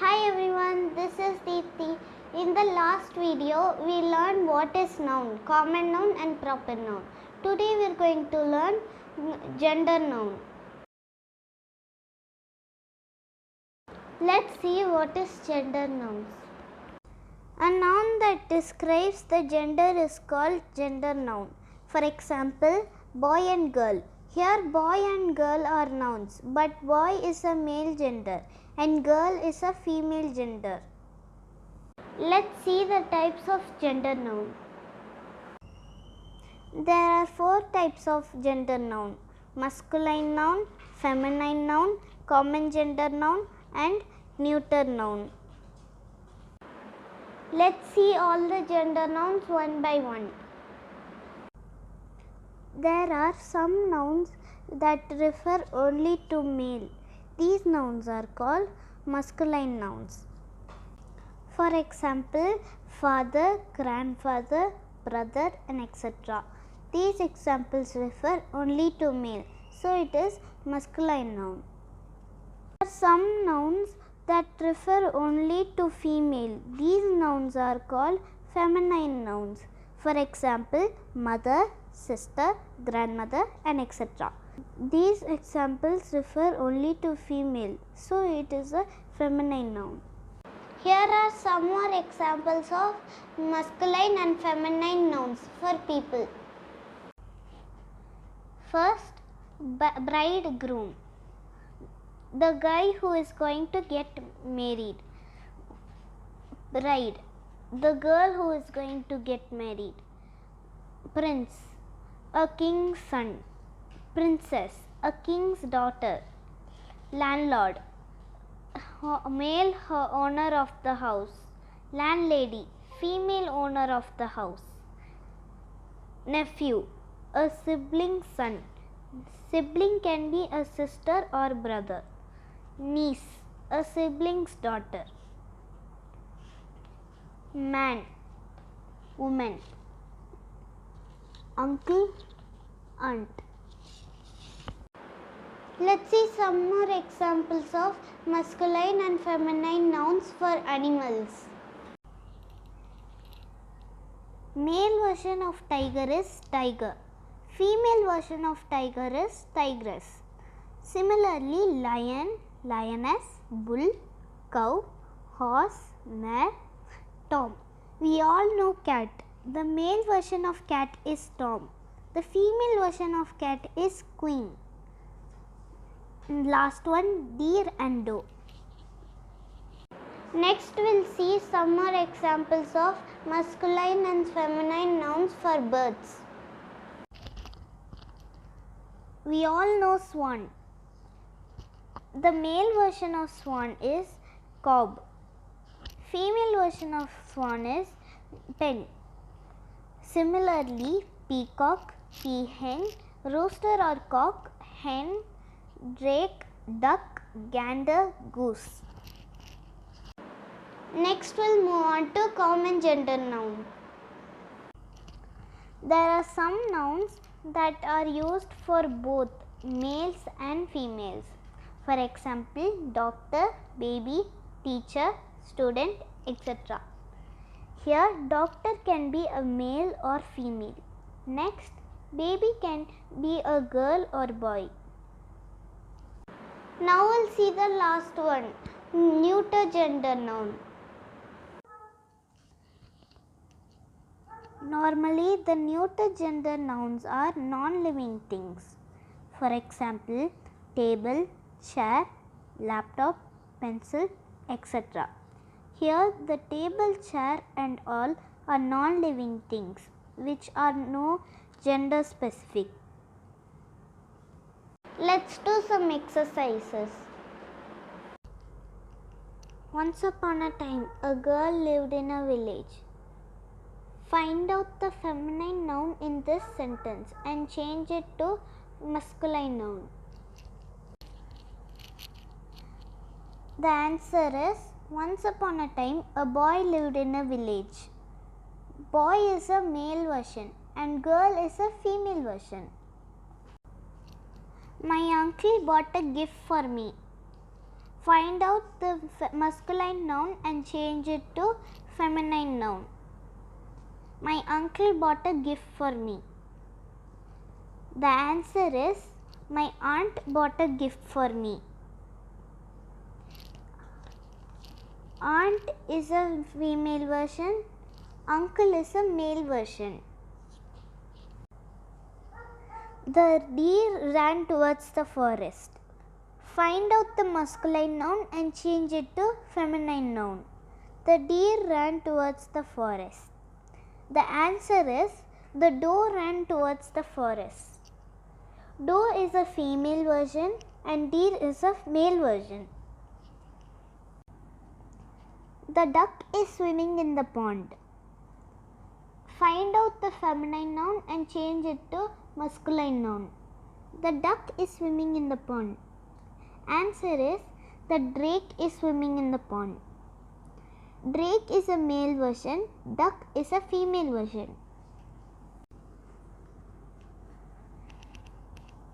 Hi everyone, this is Deepthi. In the last video, we learned what is noun, common noun and proper noun. Today we are going to learn gender noun. Let's see what is gender nouns. A noun that describes the gender is called gender noun. For example, boy and girl. Here boy and girl are nouns, but boy is a male gender and girl is a female gender. Let's see the types of gender noun. There are 4 types of gender noun: masculine noun, feminine noun, common gender noun and neuter noun. Let's see all the gender nouns one by one. There are some nouns that refer only to male. These nouns are called masculine nouns. For example, father, grandfather, brother and etc. These examples refer only to male, so it is masculine noun. There are some nouns that refer only to female. These nouns are called feminine nouns. For example, mother, sister, grandmother and etc. These examples refer only to female, so it is a feminine noun. Here are some more examples of masculine and feminine nouns for people. First, bridegroom, the guy who is going to get married. Bride, the girl who is going to get married. Prince, a king's son. Princess, a king's daughter. Landlord, male owner of the house. Landlady, female owner of the house. Nephew, a sibling's son. Sibling can be a sister or brother. Niece, a sibling's daughter. Man, woman. Uncle, aunt. Let's see some more examples of masculine and feminine nouns for animals. Male version of tiger is tiger. Female version of tiger is tigress. Similarly, lion, lioness, bull, cow, horse, mare, Tom. We all know cat. The male version of cat is Tom. The female version of cat is queen. And last one, deer and doe. Next we'll see some more examples of masculine and feminine nouns for birds. We all know swan. The male version of swan is cob. Female version of swan is pen. Similarly, peacock, peahen, rooster or cock, hen, drake, duck, gander, goose. Next we'll move on to common gender noun. There are some nouns that are used for both males and females. For example, doctor, baby, teacher, student, etc. Here, doctor can be a male or female. Next, baby can be a girl or boy. Now we'll see the last one, neuter gender noun. Normally, the neuter gender nouns are non-living things. For example, table, chair, laptop, pencil, etc. Here, the table, chair and all are non-living things which are no gender specific. Let's do some exercises. Once upon a time, a girl lived in a village. Find out the feminine noun in this sentence and change it to masculine noun. The answer is, once upon a time a boy lived in a village. Boy is a male version and girl is a female version. My uncle bought a gift for me. Find out the masculine noun and change it to feminine noun. My uncle bought a gift for me. The answer is my aunt bought a gift for me. Aunt is a female version, uncle is a male version. The deer ran towards the forest. Find out the masculine noun and change it to feminine noun. The deer ran towards the forest. The answer is the doe ran towards the forest. Doe is a female version and deer is a male version. The duck is swimming in the pond. Find out the feminine noun and change it to masculine noun. The duck is swimming in the pond. Answer is the drake is swimming in the pond. Drake is a male version, duck is a female version.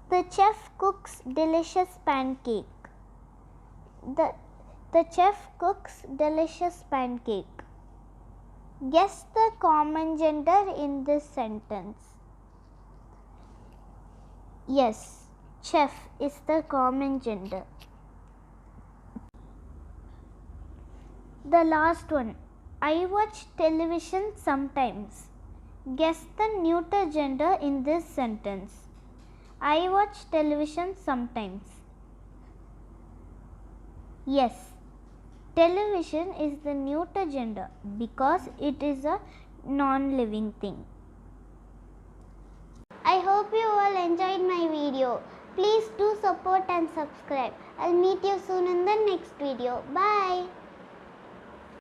The chef cooks delicious pancake. The chef cooks delicious pancake. Guess the common gender in this sentence. Yes, chef is the common gender. The last one. I watch television sometimes. Guess the neuter gender in this sentence. I watch television sometimes. Yes, television is the neuter gender because it is a non-living thing. I hope you all enjoyed my video. Please do support and subscribe. I'll meet you soon in the next video. Bye.